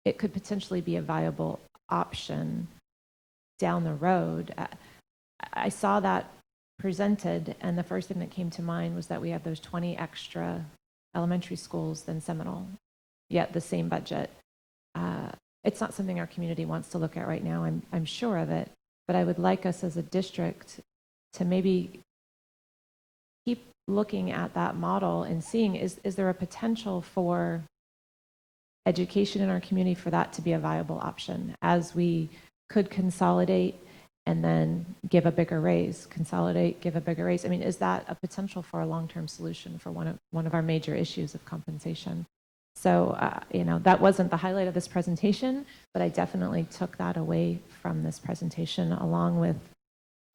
it could potentially be a viable option down the road. I saw that presented, and the first thing that came to mind was that we have those 20 extra elementary schools than Seminole, yet the same budget. It's not something our community wants to look at right now. I'm sure of it, but I would like us as a district to maybe keep looking at that model and seeing, is there a potential for education in our community for that to be a viable option, as we could consolidate and then give a bigger raise, consolidate, give a bigger raise. I mean, is that a potential for a long-term solution for one of our major issues of compensation? So, you know, that wasn't the highlight of this presentation, but I definitely took that away from this presentation, along with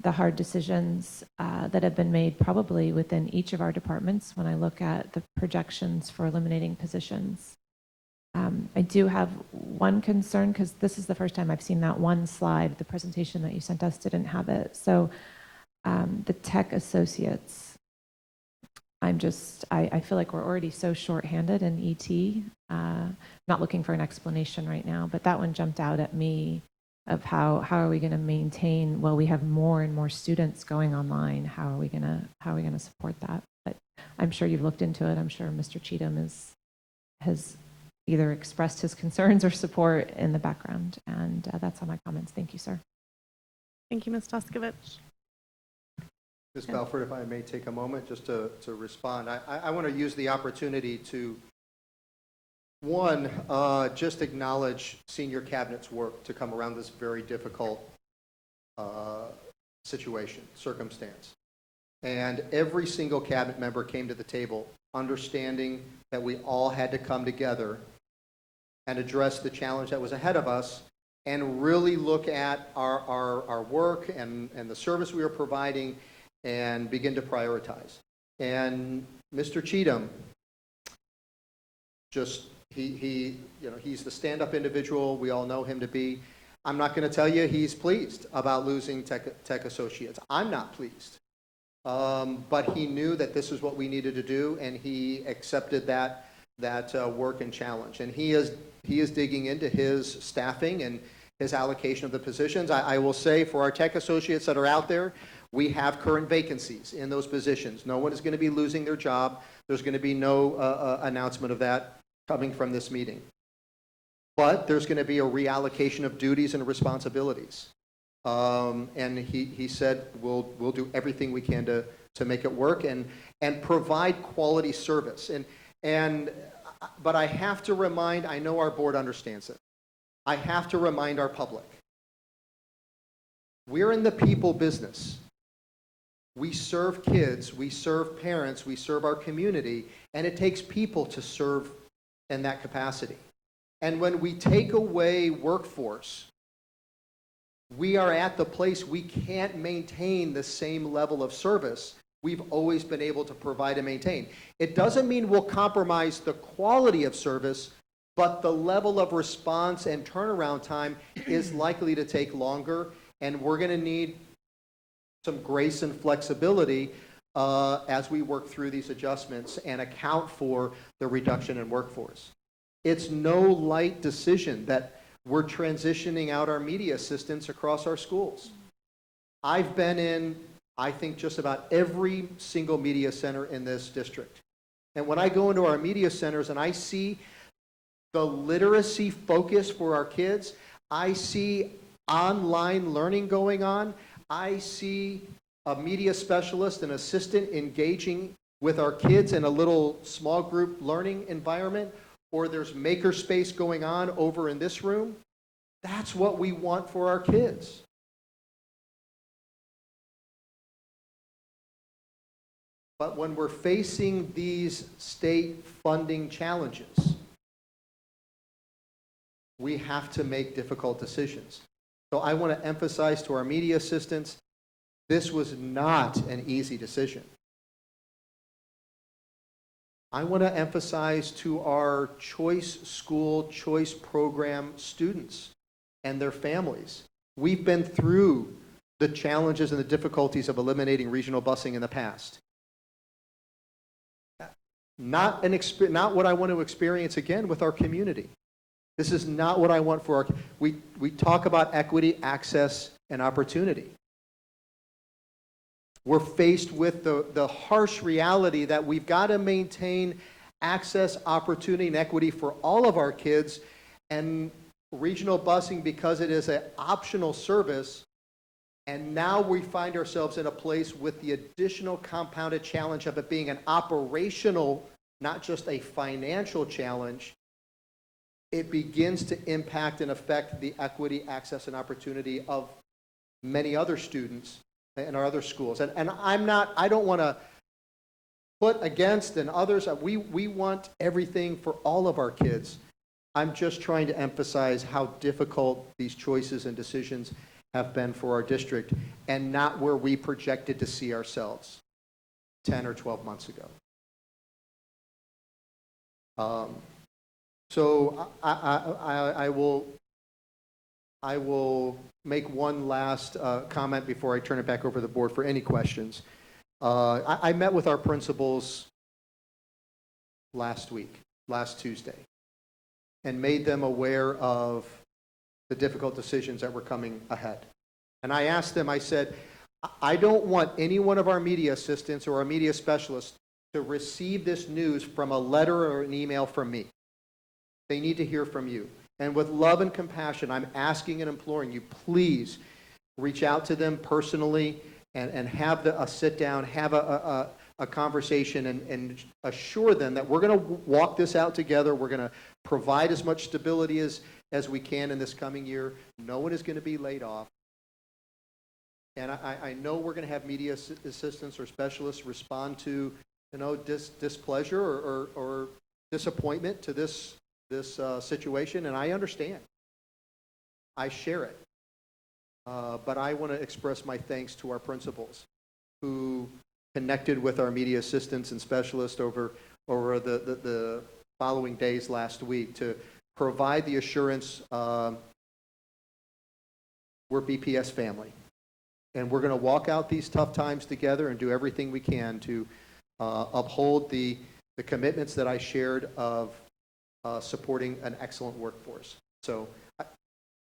the hard decisions that have been made probably within each of our departments when I look at the projections for eliminating positions. I do have one concern, because this is the first time I've seen that one slide. The presentation that you sent us didn't have it. So the tech associates, I feel like we're already so short-handed in ET. Not looking for an explanation right now, but that one jumped out at me, of how are we going to maintain, well, we have more and more students going online. How are we going to support that? But I'm sure you've looked into it. I'm sure Mr. Cheatham has either expressed his concerns or support in the background. And that's all my comments. Thank you, sir. Thank you, Ms. Toskovich. Ms. Balfour, if I may take a moment just to respond. I want to use the opportunity to, one, just acknowledge senior cabinet's work to come around this very difficult circumstance. And every single cabinet member came to the table understanding that we all had to come together and address the challenge that was ahead of us, and really look at our work and the service we were providing and begin to prioritize. And Mr. Cheatham, just he's the stand-up individual we all know him to be. I'm not going to tell you he's pleased about losing tech associates. I'm not pleased. But he knew that this is what we needed to do, and he accepted that work and challenge. And he is digging into his staffing and his allocation of the positions. I will say, for our tech associates that are out there, we have current vacancies in those positions. No one is going to be losing their job. There's going to be no announcement of that coming from this meeting. But there's going to be a reallocation of duties and responsibilities. And he said we'll do everything we can to make it work and provide quality service. But I have to remind, I know our board understands it. I have to remind our public. We're in the people business. We serve kids, we serve parents, we serve our community, and it takes people to serve in that capacity. And when we take away workforce, we are at the place we can't maintain the same level of service we've always been able to provide and maintain. It doesn't mean we'll compromise the quality of service, but the level of response and turnaround time is likely to take longer, and we're going to need some grace and flexibility as we work through these adjustments and account for the reduction in workforce. It's no light decision that we're transitioning out our media assistants across our schools. I've been in, I think, just about every single media center in this district. And when I go into our media centers and I see the literacy focus for our kids, I see online learning going on, I see a media specialist, an assistant engaging with our kids in a little small group learning environment, or there's makerspace going on over in this room. That's what we want for our kids. But when we're facing these state funding challenges, we have to make difficult decisions. So I want to emphasize to our media assistants, this was not an easy decision. I want to emphasize to our choice school, choice program students and their families. We've been through the challenges and the difficulties of eliminating regional busing in the past. Not what I want to experience again with our community. This is not what I want for our, we talk about equity, access, and opportunity. We're faced with the harsh reality that we've got to maintain access, opportunity, and equity for all of our kids, and regional busing, because it is an optional service, and now we find ourselves in a place with the additional compounded challenge of it being an operational, not just a financial challenge. It begins to impact and affect the equity, access, and opportunity of many other students in our other schools. And I don't want to put against and others. We want everything for all of our kids. I'm just trying to emphasize how difficult these choices and decisions have been for our district, and not where we projected to see ourselves 10 or 12 months ago. So I will make one last comment before I turn it back over to the board for any questions. I met with our principals last Tuesday, and made them aware of the difficult decisions that were coming ahead. And I asked them, I said, I don't want any one of our media assistants or our media specialists to receive this news from a letter or an email from me. They need to hear from you. And with love and compassion, I'm asking and imploring you, please reach out to them personally and have a sit down, have a conversation, and assure them that we're going to walk this out together. We're going to provide as much stability as we can in this coming year. No one is going to be laid off. And I know we're going to have media assistants or specialists respond to, displeasure or disappointment to this situation, and I understand. I share it. But I want to express my thanks to our principals who connected with our media assistants and specialists over the following days last week to provide the assurance we're BPS family. And we're going to walk out these tough times together and do everything we can to uphold the commitments that I shared of supporting an excellent workforce. So,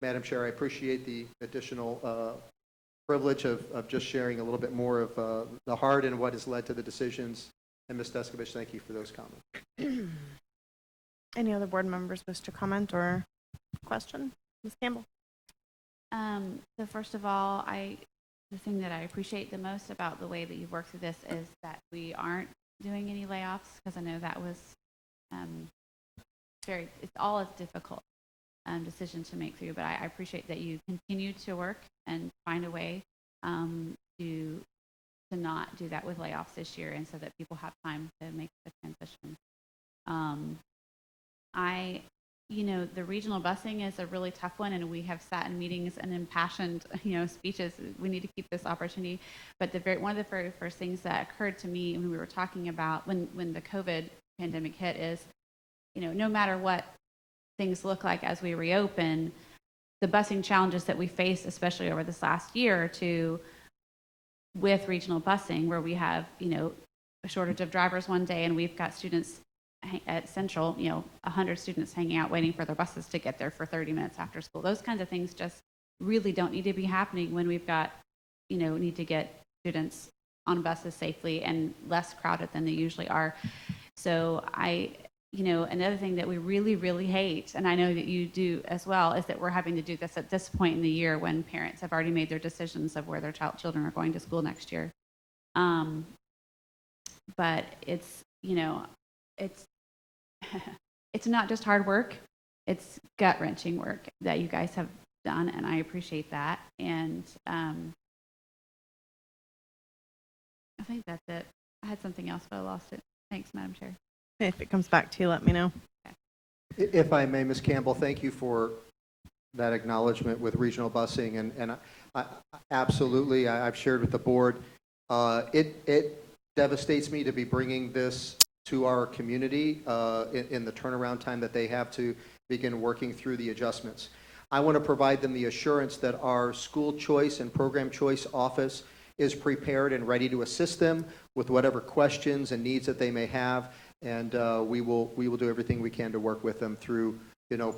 Madam Chair, I appreciate the additional privilege of just sharing a little bit more of the heart and what has led to the decisions. And Ms. Deskovich, thank you for those comments. Any other board members wish to comment or question? Ms. Campbell? So first of all, the thing that I appreciate the most about the way that you've worked through this is that we aren't doing any layoffs, because I know that was it's all a difficult decision to make through, but I appreciate that you continue to work and find a way to not do that with layoffs this year, and so that people have time to make the transition. The regional busing is a really tough one, and we have sat in meetings and impassioned, speeches. We need to keep this opportunity. But one of the very first things that occurred to me when we were talking about when the COVID pandemic hit is, no matter what things look like as we reopen, the busing challenges that we faced, especially over this last year or two with regional busing, where we have, a shortage of drivers one day, and we've got students at Central, 100 students hanging out waiting for their buses to get there for 30 minutes after school. Those kinds of things just really don't need to be happening when we've got, need to get students on buses safely and less crowded than they usually are. So another thing that we really, really hate, and I know that you do as well, is that we're having to do this at this point in the year when parents have already made their decisions of where their children are going to school next year. But it's it's not just hard work, it's gut-wrenching work that you guys have done, and I appreciate that. And I think that's it. I had something else, but I lost it. Thanks, Madam Chair. If it comes back to you, let me know. If I may, Ms. Campbell, thank you for that acknowledgement with regional busing. And I absolutely, I've shared with the board, it devastates me to be bringing this to our community in the turnaround time that they have to begin working through the adjustments. I want to provide them the assurance that our school choice and program choice office is prepared and ready to assist them with whatever questions and needs that they may have. And we will do everything we can to work with them through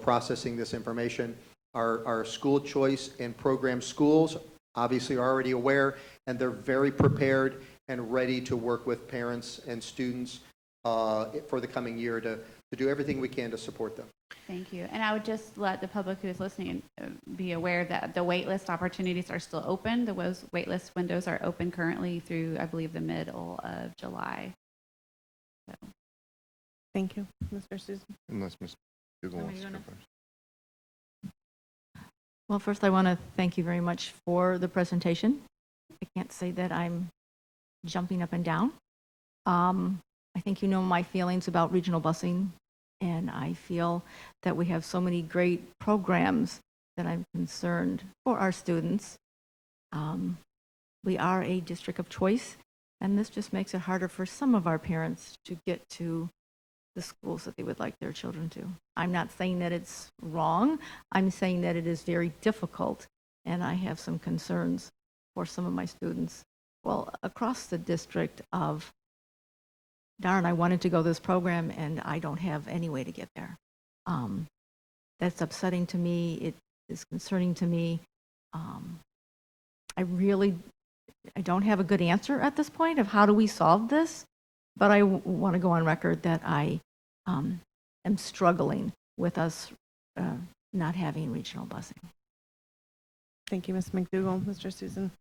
processing this information. Our school choice and program schools obviously are already aware, and they're very prepared and ready to work with parents and students for the coming year to do everything we can to support them. Thank you. And I would just let the public who is listening be aware that the waitlist opportunities are still open. The waitlist windows are open currently through, I believe, the middle of July. So, Thank you, Mr. Susan. Unless Ms. Google Somebody wants to go wanna- first. Well, first I want to thank you very much for the presentation. I can't say that I'm jumping up and down. I think you know my feelings about regional busing, and I feel that we have so many great programs that I'm concerned for our students. We are a district of choice, and this just makes it harder for some of our parents to get to the schools that they would like their children to. I'm not saying that it's wrong. I'm saying that it is very difficult, and I have some concerns for some of my students. Well, across the district of, darn, I wanted to go this program, and I don't have any way to get there. That's upsetting to me. It is concerning to me. I don't have a good answer at this point of how do we solve this, but I want to go on record that I am struggling with us not having regional busing. Thank you, Ms. McDougall. Mr. Susan.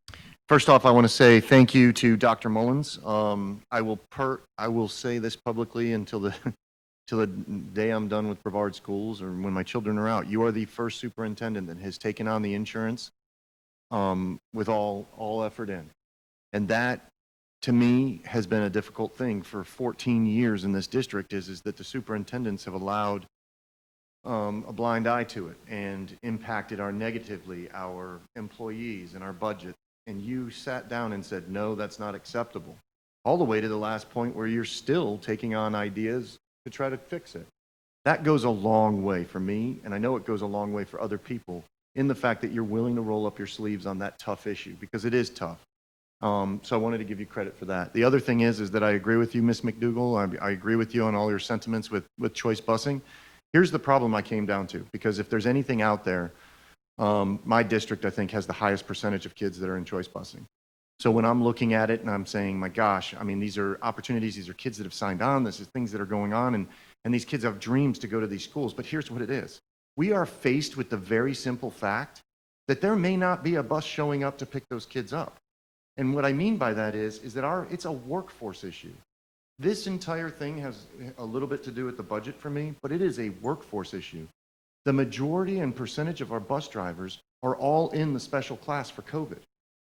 First off, I want to say thank you to Dr. Mullins. I will say this publicly until the day I'm done with Brevard Schools or when my children are out. You are the first superintendent that has taken on the insurance with all effort in. And that, to me, has been a difficult thing for 14 years in this district is that the superintendents have allowed a blind eye to it and impacted negatively our employees and our budget. And you sat down and said, no, that's not acceptable. All the way to the last point where you're still taking on ideas to try to fix it. That goes a long way for me, and I know it goes a long way for other people in the fact that you're willing to roll up your sleeves on that tough issue, because it is tough. So I wanted to give you credit for that. The other thing is that I agree with you, Ms. McDougall. I agree with you on all your sentiments with choice busing. Here's the problem I came down to, because if there's anything out there, my district, I think, has the highest percentage of kids that are in choice busing. So when I'm looking at it and I'm saying, my gosh, I mean, these are opportunities, these are kids that have signed on, this is things that are going on, and these kids have dreams to go to these schools. But here's what it is. We are faced with the very simple fact that there may not be a bus showing up to pick those kids up. And what I mean by that is that it's a workforce issue. This entire thing has a little bit to do with the budget for me, but it is a workforce issue. The majority and percentage of our bus drivers are all in the special class for COVID.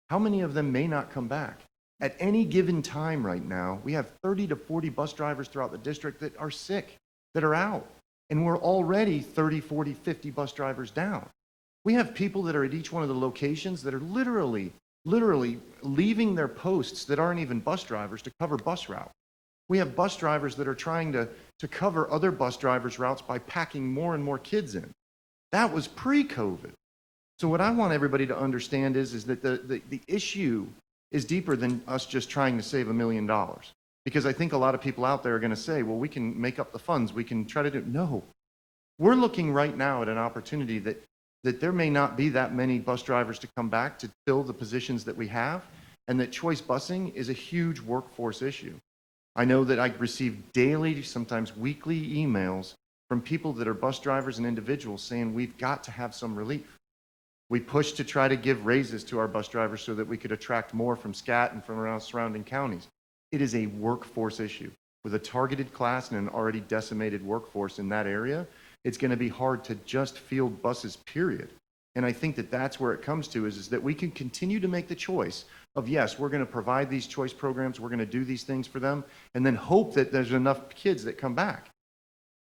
How many of them may not come back? At any given time right now, we have 30 to 40 bus drivers throughout the district that are sick, that are out. And we're already 30, 40, 50 bus drivers down. We have people that are at each one of the locations that are literally leaving their posts that aren't even bus drivers to cover bus route. We have bus drivers that are trying to cover other bus drivers' routes by packing more and more kids in. That was pre-COVID. So what I want everybody to understand is that the issue is deeper than us just trying to save $1 million. Because I think a lot of people out there are going to say, well, we can make up the funds. We can try to do. No. We're looking right now at an opportunity that there may not be that many bus drivers to come back to fill the positions that we have, and that choice busing is a huge workforce issue. I know that I receive daily, sometimes weekly emails from people that are bus drivers and individuals saying we've got to have some relief. We pushed to try to give raises to our bus drivers so that we could attract more from SCAT and from around surrounding counties. It is a workforce issue. With a targeted class and an already decimated workforce in that area, it's going to be hard to just field buses, period. And I think that that's where it comes to is that we can continue to make the choice of, yes, we're going to provide these choice programs, we're going to do these things for them, and then hope that there's enough kids that come back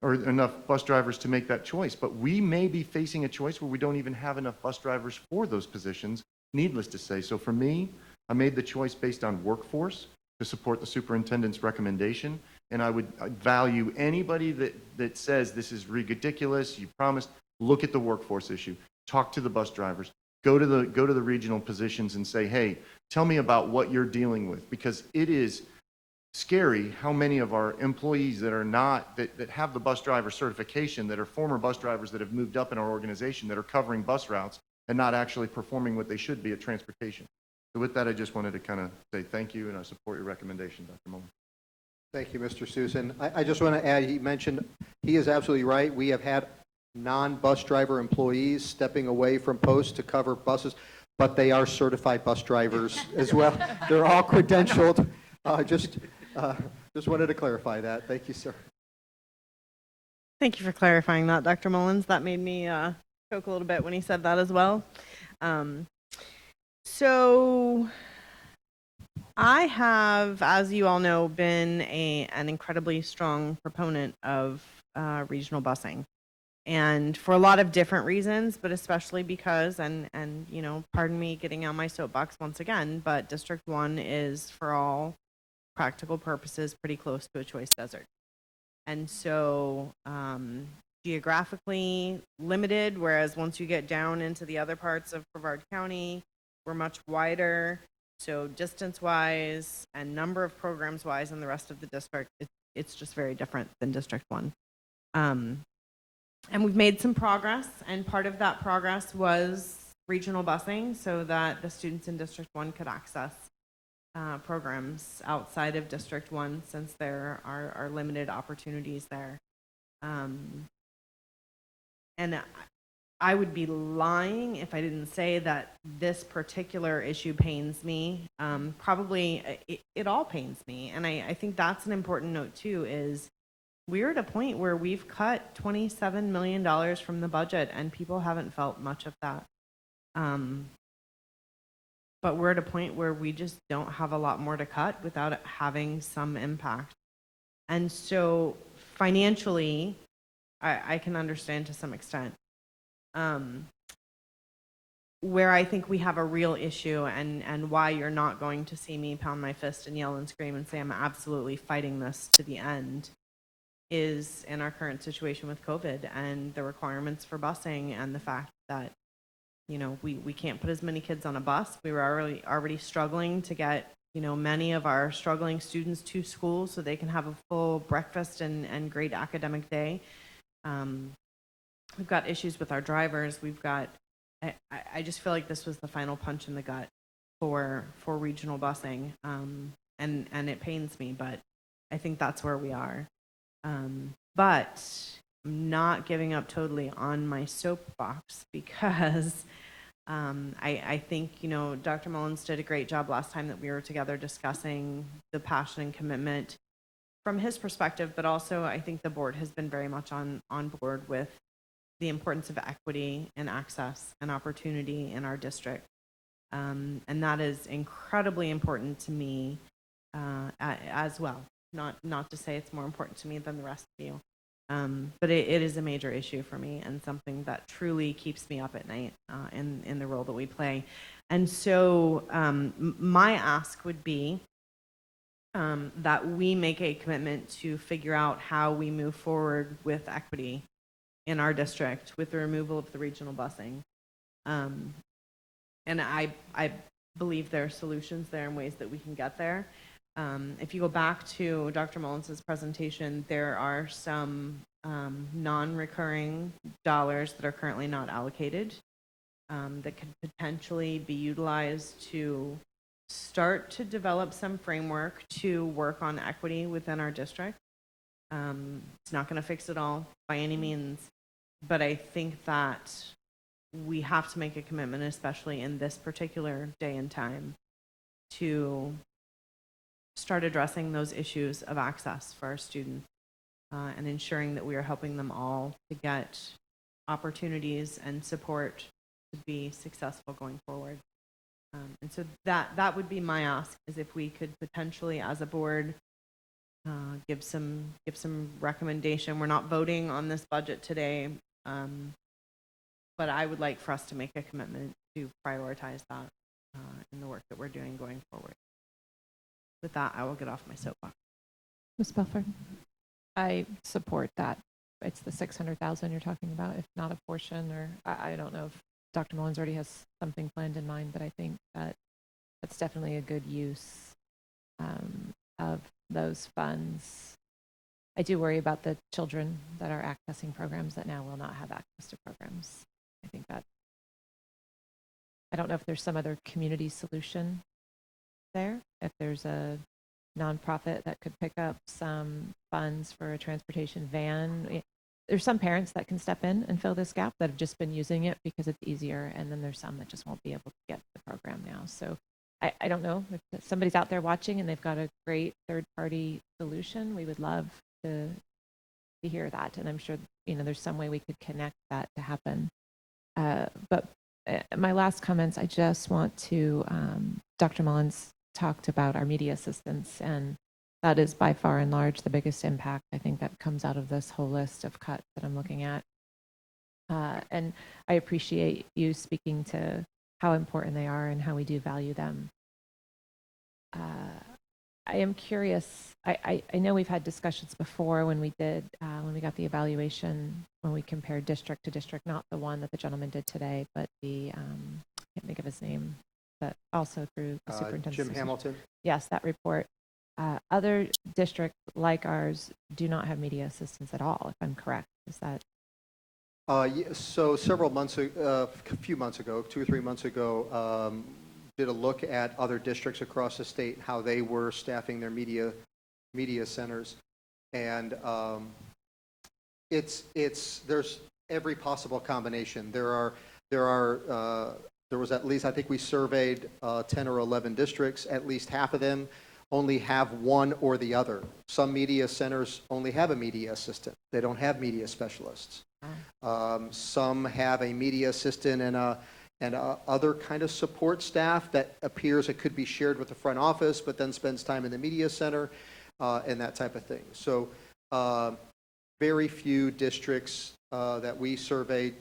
or enough bus drivers to make that choice. But we may be facing a choice where we don't even have enough bus drivers for those positions, needless to say. So for me, I made the choice based on workforce to support the superintendent's recommendation. And I'd value anybody that says this is ridiculous, you promised, look at the workforce issue, talk to the bus drivers, go to the regional positions and say, hey, tell me about what you're dealing with, because it is scary how many of our employees that are not, that have the bus driver certification, that are former bus drivers that have moved up in our organization, that are covering bus routes and not actually performing what they should be at transportation. So with that, I just wanted to kind of say thank you, and I support your recommendation, Dr. Mullen. Thank you, Mr. Susan. I just want to add, he mentioned, he is absolutely right. We have had non-bus driver employees stepping away from posts to cover buses, but they are certified bus drivers as well. They're all credentialed. Just wanted to clarify that. Thank you, sir. Thank you for clarifying that, Dr. Mullins. That made me choke a little bit when he said that as well. So I have, as you all know, been an incredibly strong proponent of regional busing. And for a lot of different reasons, but especially because, and you know, pardon me getting on my soapbox once again, but District 1 is, for all practical purposes, pretty close to a choice desert. And so geographically limited, whereas once you get down into the other parts of Brevard County, we're much wider. So distance-wise and number of programs-wise in the rest of the district, it's just very different than District 1. And we've made some progress, and part of that progress was regional busing so that the students in District 1 could access programs outside of District 1 since there are limited opportunities there. And I would be lying if I didn't say that this particular issue pains me. Probably it all pains me. And I think that's an important note too, is we're at a point where we've cut $27 million from the budget and people haven't felt much of that. But we're at a point where we just don't have a lot more to cut without it having some impact. And so financially, I can understand to some extent. Where I think we have a real issue and why you're not going to see me pound my fist and yell and scream and say I'm absolutely fighting this to the end is in our current situation with COVID and the requirements for busing and the fact that, you know, we can't put as many kids on a bus. We were already struggling to get, you know, many of our struggling students to school so they can have a full breakfast and great academic day. We've got issues with our drivers. We've got, I just feel like this was the final punch in the gut for regional busing. And it pains me, but I think that's where we are. But I'm not giving up totally on my soapbox because I think, you know, Dr. Mullins did a great job last time that we were together discussing the passion and commitment from his perspective, but also I think the board has been very much on board with the importance of equity and access and opportunity in our district. And that is incredibly important to me as well. Not to say it's more important to me than the rest of you, but it is a major issue for me and something that truly keeps me up at night in the role that we play. And so my ask would be that we make a commitment to figure out how we move forward with equity in our district with the removal of the regional busing. And I believe there are solutions there and ways that we can get there. If you go back to Dr. Mullins' presentation, there are some non-recurring dollars that are currently not allocated that could potentially be utilized to start to develop some framework to work on equity within our district. It's not going to fix it all by any means, but I think that we have to make a commitment, especially in this particular day and time, to start addressing those issues of access for our students and ensuring that we are helping them all to get opportunities and support to be successful going forward. And so that would be my ask, is if we could potentially, as a board, give some recommendation. We're not voting on this budget today, but I would like for us to make a commitment to prioritize that in the work that we're doing going forward. With that, I will get off my soapbox. Ms. Belford? I support that. It's the 600,000 you're talking about, if not a portion, or I don't know if Dr. Mullins already has something planned in mind, but I think that that's definitely a good use. of those funds. I do worry about the children that are accessing programs that now will not have access to programs. I think that, I don't know if there's some other community solution there, if there's a nonprofit that could pick up some funds for a transportation van. There's some parents that can step in and fill this gap that have just been using it because it's easier, and then there's some that just won't be able to get the program now. So I don't know if somebody's out there watching and they've got a great third-party solution. We would love to hear that, and I'm sure there's some way we could connect that to happen. But my last comments, I just want to, Dr. Mullins talked about our media assistants, and that is by far and large the biggest impact I think that comes out of this whole list of cuts that I'm looking at. And I appreciate you speaking to how important they are and how we do value them. I am curious, I know we've had discussions before when we got the evaluation, when we compared district to district, not the one that the gentleman did today, but the, I can't think of his name, but also through the superintendent's. Jim association. Hamilton. Yes, that report. Other districts like ours do not have media assistants at all, if I'm correct. Is that? So several months, a few months ago, 2 or 3 months ago, did a look at other districts across the state and how they were staffing their media centers, and there's every possible combination. There was at least, I think we surveyed 10 or 11 districts. At least half of them only have one or the other. Some media centers only have a media assistant. They don't have media specialists. Some have a media assistant and other kind of support staff that appears it could be shared with the front office, but then spends time in the media center and that type of thing. So very few districts that we surveyed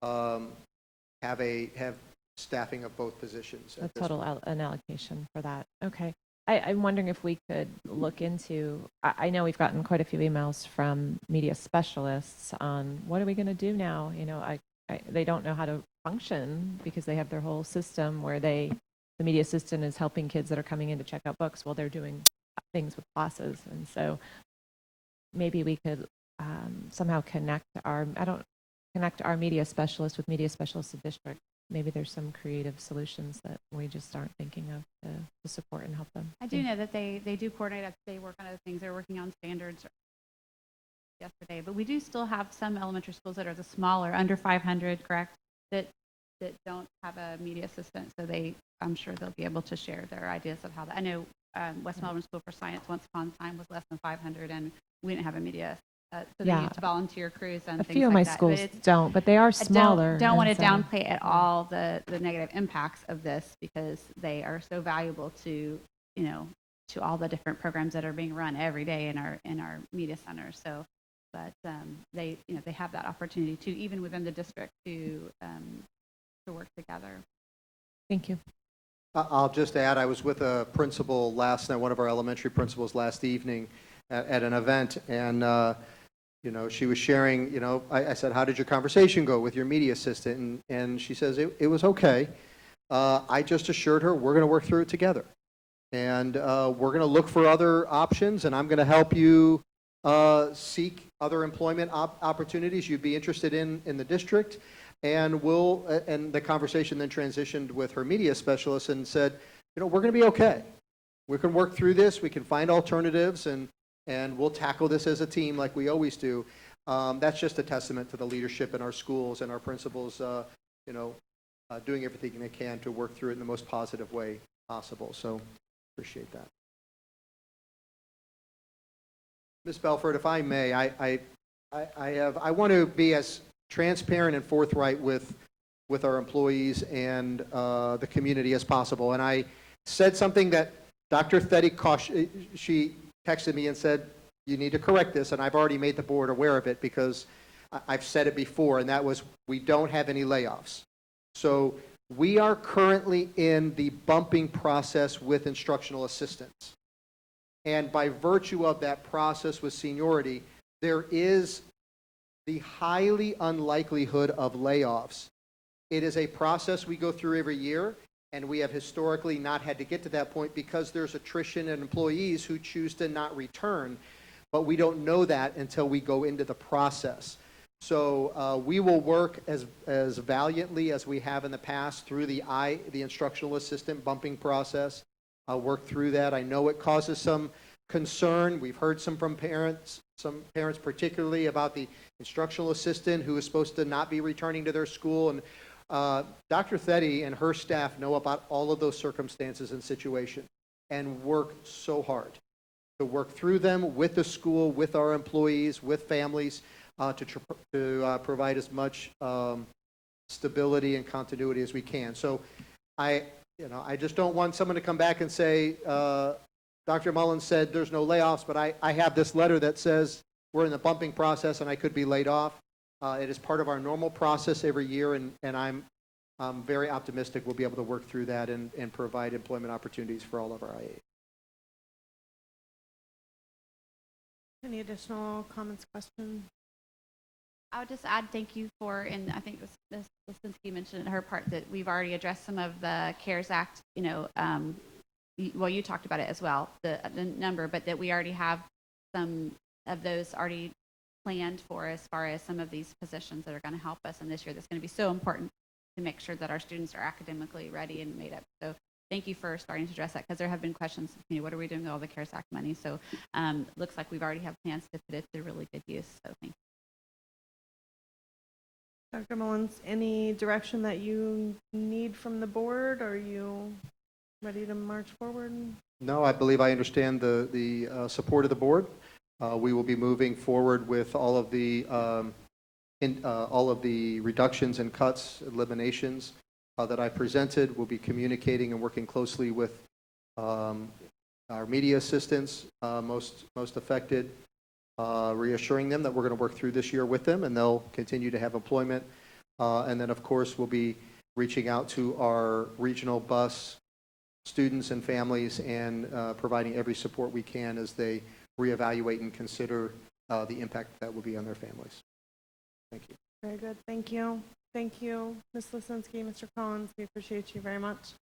have staffing of both positions. A total an allocation for that. Okay. I'm wondering if we could look into, I know we've gotten quite a few emails from media specialists on what are we going to do now? They don't know how to function because they have their whole system where the media assistant is helping kids that are coming in to check out books while they're doing things with classes. And so maybe we could somehow connect our media specialist with media specialists of district. Maybe there's some creative solutions that we just aren't thinking of to support and help them. I do know that they do coordinate. They work on other things. They're working on standards yesterday, but we do still have some elementary schools that are the smaller, under 500, correct, that don't have a media assistant. So I'm sure they'll be able to share their ideas of how that. I know West Melbourne School for Science once upon a time was less than 500, and we didn't have a media. So they used volunteer crews and A things few of like my that. schools don't, but they are smaller. I don't want to and so- downplay at all the negative impacts of this because they are so valuable to all the different programs that are being run every day in our media centers. So, but they have that opportunity to, even within the district, to work together. Thank you. I'll just add, I was with a principal last night, one of our elementary principals last evening at an event, and she was sharing, I said, how did your conversation go with your media assistant? And she says, it was okay. I just assured her we're going to work through it together. And we're going to look for other options, and I'm going to help you seek other employment opportunities you'd be interested in the district. And and the conversation then transitioned with her media specialist and said, we're going to be okay. We can work through this. We can find alternatives, and we'll tackle this as a team like we always do. That's just a testament to the leadership in our schools and our principals, doing everything they can to work through it in the most positive way possible. So appreciate that. Ms. Belford, if I may, I want to be as transparent and forthright with our employees and the community as possible. And I said something that Dr. Thede, she texted me and said, you need to correct this, and I've already made the board aware of it because I've said it before, and that was we don't have any layoffs. So we are currently in the bumping process with instructional assistants. And by virtue of that process with seniority, there is the highly unlikelihood of layoffs. It is a process we go through every year. And we have historically not had to get to that point because there's attrition and employees who choose to not return. But we don't know that until we go into the process. So we will work as valiantly as we have in the past through the instructional assistant bumping process. Work through that. I know it causes some concern. We've heard some parents particularly about the instructional assistant who is supposed to not be returning to their school. And Dr. Theddy and her staff know about all of those circumstances and situations and work so hard to work through them with the school, with our employees, with families, to provide as much stability and continuity as we can. So I just don't want someone to come back and say, Dr. Mullins said there's no layoffs, but I have this letter that says we're in the bumping process and I could be laid off. It is part of our normal process every year, and I'm very optimistic we'll be able to work through that and provide employment opportunities for all of our IAs. Any additional comments, questions? I would just add thank you for, and I think this Lisinski mentioned in her part that we've already addressed some of the CARES Act, well, you talked about it as well, the number, but that we already have some of those already planned for as far as some of these positions that are going to help us in this year. That's going to be so important to make sure that our students are academically ready and made up. So thank you for starting to address that, because there have been questions, what are we doing with all the CARES Act money? So looks like we've already have plans to put it to really good use. So thank you. Dr. Mullins, any direction that you need from the board? Are you ready to march forward? No, I believe I understand the support of the board. We will be moving forward with all of the reductions and cuts, eliminations that I presented. We'll be communicating and working closely with our media assistants, most affected, reassuring them that we're going to work through this year with them, and they'll continue to have employment. And then, of course, we'll be reaching out to our regional bus students and families and providing every support we can as they reevaluate and consider the impact that will be on their families. Thank you. Very good. Thank you. Thank you, Ms. Lisinski, Mr. Collins. We appreciate you very much.